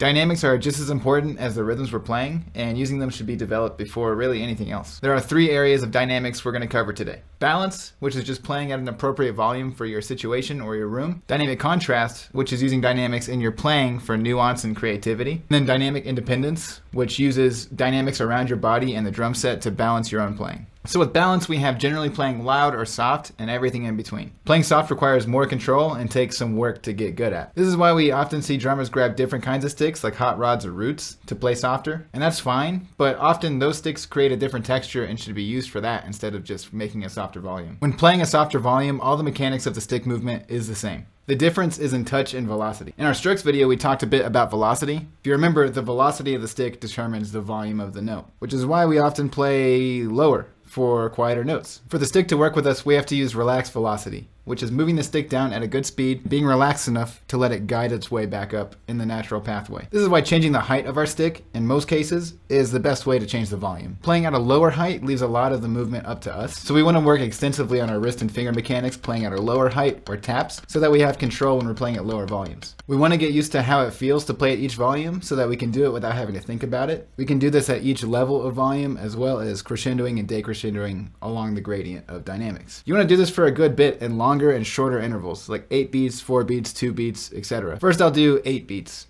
Dynamics are just as important as the rhythms we're playing, and using them should be developed before really anything else. There are 3 areas of dynamics we're going to cover today. Balance, which is just playing at an appropriate volume for your situation or your room. Dynamic contrast, which is using dynamics in your playing for nuance and creativity. And then dynamic independence, which uses dynamics around your body and the drum set to balance your own playing. So with balance, we have generally playing loud or soft and everything in between. Playing soft requires more control and takes some work to get good at. This is why we often see drummers grab different kinds of sticks like hot rods or roots to play softer. And that's fine, but often those sticks create a different texture and should be used for that instead of just making a softer volume. When playing a softer volume, all the mechanics of the stick movement is the same. The difference is in touch and velocity. In our strokes video, we talked a bit about velocity. If you remember, the velocity of the stick determines the volume of the note, which is why we often play lower for quieter notes. For the stick to work with us, we have to use relaxed velocity, which is moving the stick down at a good speed, being relaxed enough to let it guide its way back up in the natural pathway. This is why changing the height of our stick, in most cases, is the best way to change the volume. Playing at a lower height leaves a lot of the movement up to us, so we want to work extensively on our wrist and finger mechanics playing at a lower height or taps, so that we have control when we're playing at lower volumes. We want to get used to how it feels to play at each volume so that we can do it without having to think about it. We can do this at each level of volume as well as crescendoing and decrescendoing along the gradient of dynamics. You want to do this for a good bit in longer and shorter intervals, like 8 beats, 4 beats, 2 beats, etc. First I'll do 8 beats.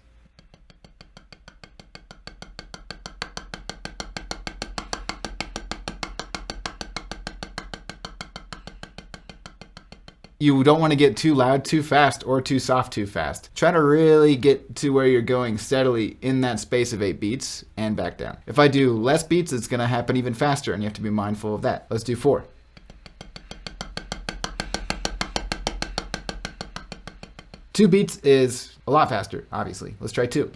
You don't want to get too loud too fast or too soft too fast. Try to really get to where you're going steadily in that space of 8 beats and back down. If I do less beats, it's going to happen even faster and you have to be mindful of that. Let's do 4. Two beats is a lot faster, obviously. Let's try 2.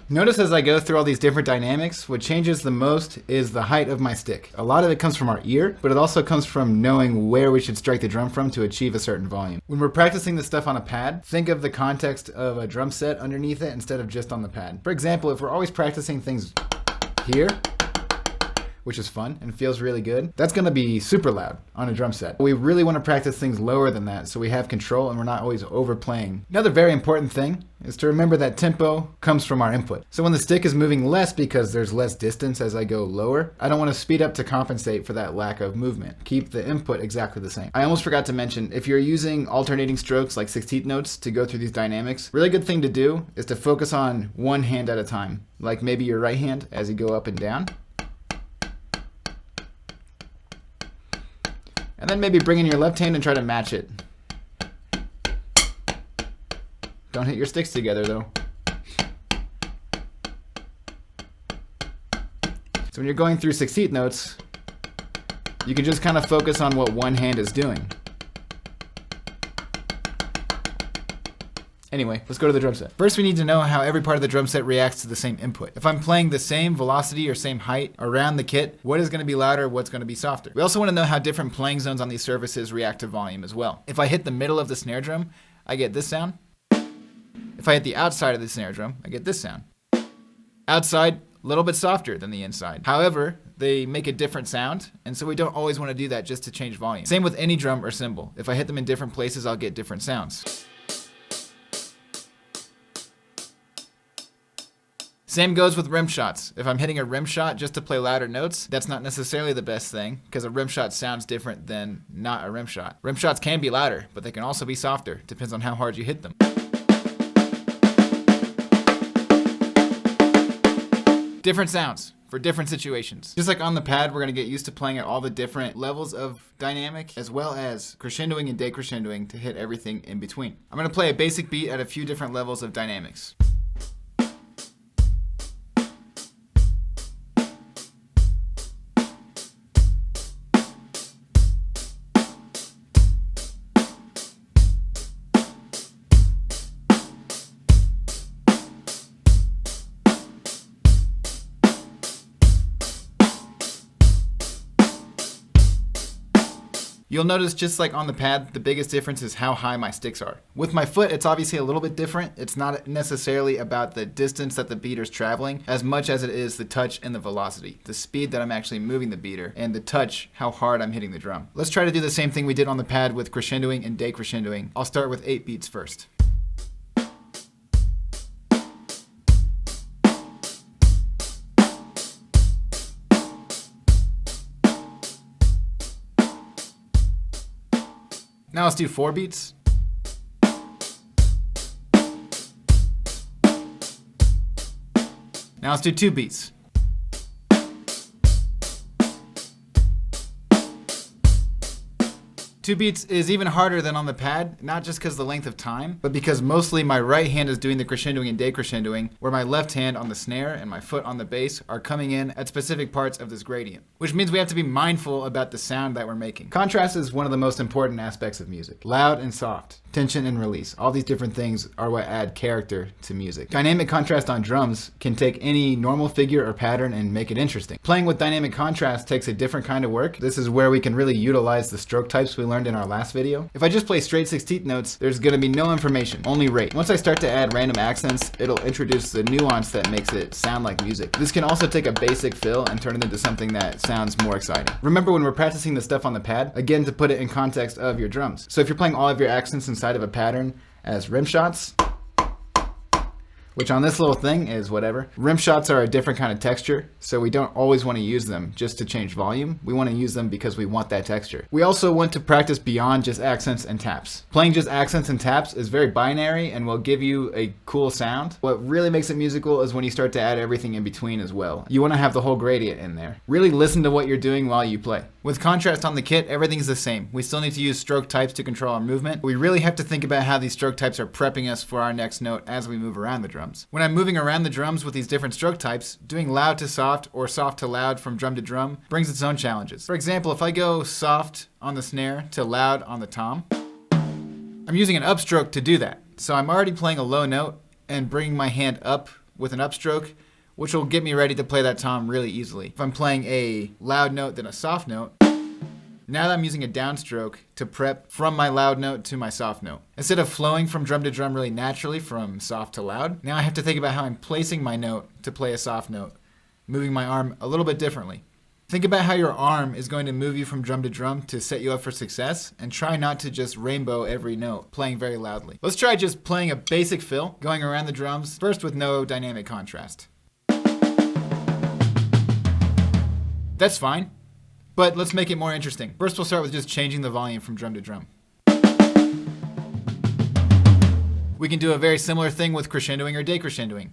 Notice as I go through all these different dynamics, what changes the most is the height of my stick. A lot of it comes from our ear, but it also comes from knowing where we should strike the drum from to achieve a certain volume. When we're practicing this stuff on a pad, think of the context of a drum set underneath it instead of just on the pad. For example, if we're always practicing things here, which is fun and feels really good, that's gonna be super loud on a drum set. We really wanna practice things lower than that so we have control and we're not always overplaying. Another very important thing is to remember that tempo comes from our input. So when the stick is moving less because there's less distance as I go lower, I don't wanna speed up to compensate for that lack of movement. Keep the input exactly the same. I almost forgot to mention, if you're using alternating strokes like 16th notes to go through these dynamics, really good thing to do is to focus on one hand at a time, like maybe your right hand as you go up and down. And then maybe bring in your left hand and try to match it. Don't hit your sticks together though. So when you're going through 16th notes, you can just kind of focus on what one hand is doing. Anyway, let's go to the drum set. First, we need to know how every part of the drum set reacts to the same input. If I'm playing the same velocity or same height around the kit, what is going to be louder, what's going to be softer? We also want to know how different playing zones on these surfaces react to volume as well. If I hit the middle of the snare drum, I get this sound. If I hit the outside of the snare drum, I get this sound. Outside, a little bit softer than the inside. However, they make a different sound, and so we don't always want to do that just to change volume. Same with any drum or cymbal. If I hit them in different places, I'll get different sounds. Same goes with rim shots. If I'm hitting a rim shot just to play louder notes, that's not necessarily the best thing, because a rim shot sounds different than not a rim shot. Rim shots can be louder, but they can also be softer. Depends on how hard you hit them. Different sounds for different situations. Just like on the pad, we're going to get used to playing at all the different levels of dynamic, as well as crescendoing and decrescendoing to hit everything in between. I'm going to play a basic beat at a few different levels of dynamics. You'll notice just like on the pad, the biggest difference is how high my sticks are. With my foot, it's obviously a little bit different. It's not necessarily about the distance that the beater's traveling as much as it is the touch and the velocity, the speed that I'm actually moving the beater, and the touch, how hard I'm hitting the drum. Let's try to do the same thing we did on the pad with crescendoing and decrescendoing. I'll start with 8 beats first. Now let's do 4 beats. Now let's do 2 beats. 2 beats is even harder than on the pad, not just because of the length of time, but because mostly my right hand is doing the crescendoing and decrescendoing, where my left hand on the snare and my foot on the bass are coming in at specific parts of this gradient, which means we have to be mindful about the sound that we're making. Contrast is one of the most important aspects of music. Loud and soft, tension and release, all these different things are what add character to music. Dynamic contrast on drums can take any normal figure or pattern and make it interesting. Playing with dynamic contrast takes a different kind of work. This is where we can really utilize the stroke types we learned in our last video. If I just play straight 16th notes, there's gonna be no information, only rate. Once I start to add random accents, it'll introduce the nuance that makes it sound like music. This can also take a basic fill and turn it into something that sounds more exciting. Remember when we're practicing the stuff on the pad, again to put it in context of your drums. So if you're playing all of your accents inside of a pattern as rim shots, which on this little thing is whatever. Rim shots are a different kind of texture, so we don't always want to use them just to change volume. We want to use them because we want that texture. We also want to practice beyond just accents and taps. Playing just accents and taps is very binary and will give you a cool sound. What really makes it musical is when you start to add everything in between as well. You want to have the whole gradient in there. Really listen to what you're doing while you play. With contrast on the kit, everything's the same. We still need to use stroke types to control our movement. We really have to think about how these stroke types are prepping us for our next note as we move around the drum. When I'm moving around the drums with these different stroke types, doing loud to soft or soft to loud from drum to drum brings its own challenges. For example, if I go soft on the snare to loud on the tom, I'm using an upstroke to do that. So I'm already playing a low note and bringing my hand up with an upstroke, which will get me ready to play that tom really easily. If I'm playing a loud note then a soft note, now that I'm using a downstroke to prep from my loud note to my soft note. Instead of flowing from drum to drum really naturally from soft to loud, now I have to think about how I'm placing my note to play a soft note, moving my arm a little bit differently. Think about how your arm is going to move you from drum to drum to set you up for success, and try not to just rainbow every note, playing very loudly. Let's try just playing a basic fill, going around the drums, first with no dynamic contrast. That's fine. But let's make it more interesting. First, we'll start with just changing the volume from drum to drum. We can do a very similar thing with crescendoing or decrescendoing.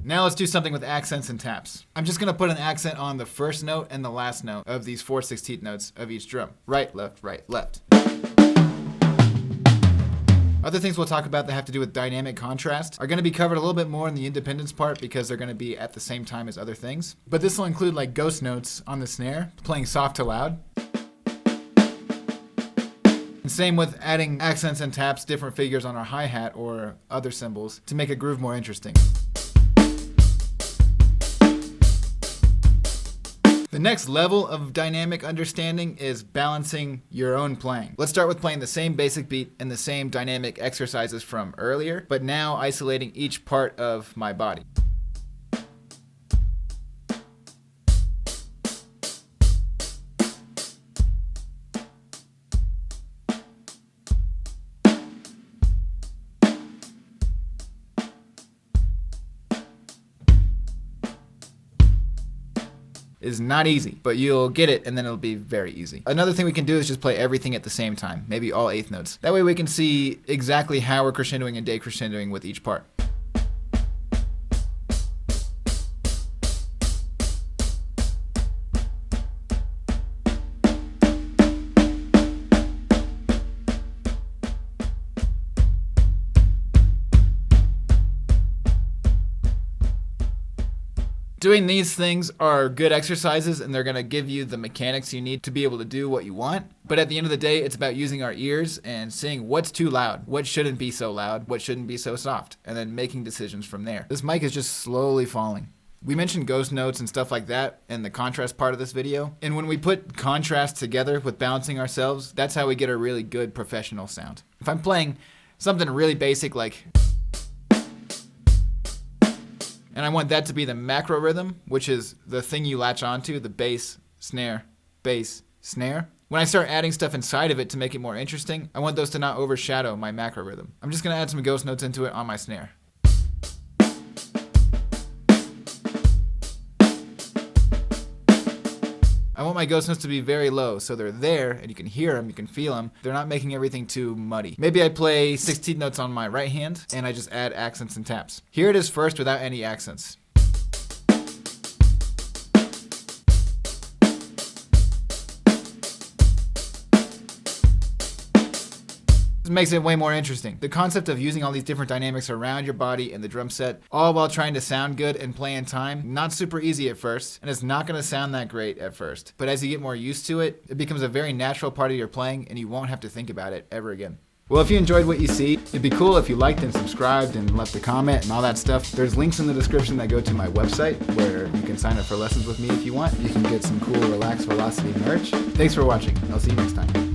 Now let's do something with accents and taps. I'm just gonna put an accent on the first note and the last note of these 4/16 notes of each drum. Right, left, left. Other things we'll talk about that have to do with dynamic contrast are going to be covered a little bit more in the independence part because they're going to be at the same time as other things. But this will include like ghost notes on the snare, playing soft to loud. And same with adding accents and taps, different figures on our hi-hat or other cymbals to make a groove more interesting. The next level of dynamic understanding is balancing your own playing. Let's start with playing the same basic beat and the same dynamic exercises from earlier, but now isolating each part of my body. Is not easy, but you'll get it and then it'll be very easy. Another thing we can do is just play everything at the same time, maybe all eighth notes. That way we can see exactly how we're crescendoing and decrescendoing with each part. Doing these things are good exercises and they're going to give you the mechanics you need to be able to do what you want. But at the end of the day, it's about using our ears and seeing what's too loud, what shouldn't be so loud, what shouldn't be so soft, and then making decisions from there. This mic is just slowly falling. We mentioned ghost notes and stuff like that in the contrast part of this video. And when we put contrast together with balancing ourselves, that's how we get a really good professional sound. If I'm playing something really basic like, and I want that to be the macro rhythm, which is the thing you latch onto, the bass, snare, bass, snare. When I start adding stuff inside of it to make it more interesting, I want those to not overshadow my macro rhythm. I'm just gonna add some ghost notes into it on my snare. I want my ghost notes to be very low, so they're there, and you can hear them, you can feel them. They're not making everything too muddy. Maybe I play 16 notes on my right hand, and I just add accents and taps. Here it is first without any accents. This makes it way more interesting. The concept of using all these different dynamics around your body in the drum set, all while trying to sound good and play in time, not super easy at first, and it's not gonna sound that great at first. But as you get more used to it, it becomes a very natural part of your playing, and you won't have to think about it ever again. Well, if you enjoyed what you see, it'd be cool if you liked and subscribed and left a comment and all that stuff. There's links in the description that go to my website where you can sign up for lessons with me if you want. You can get some cool Relaxed Velocity merch. Thanks for watching. I'll see you next time.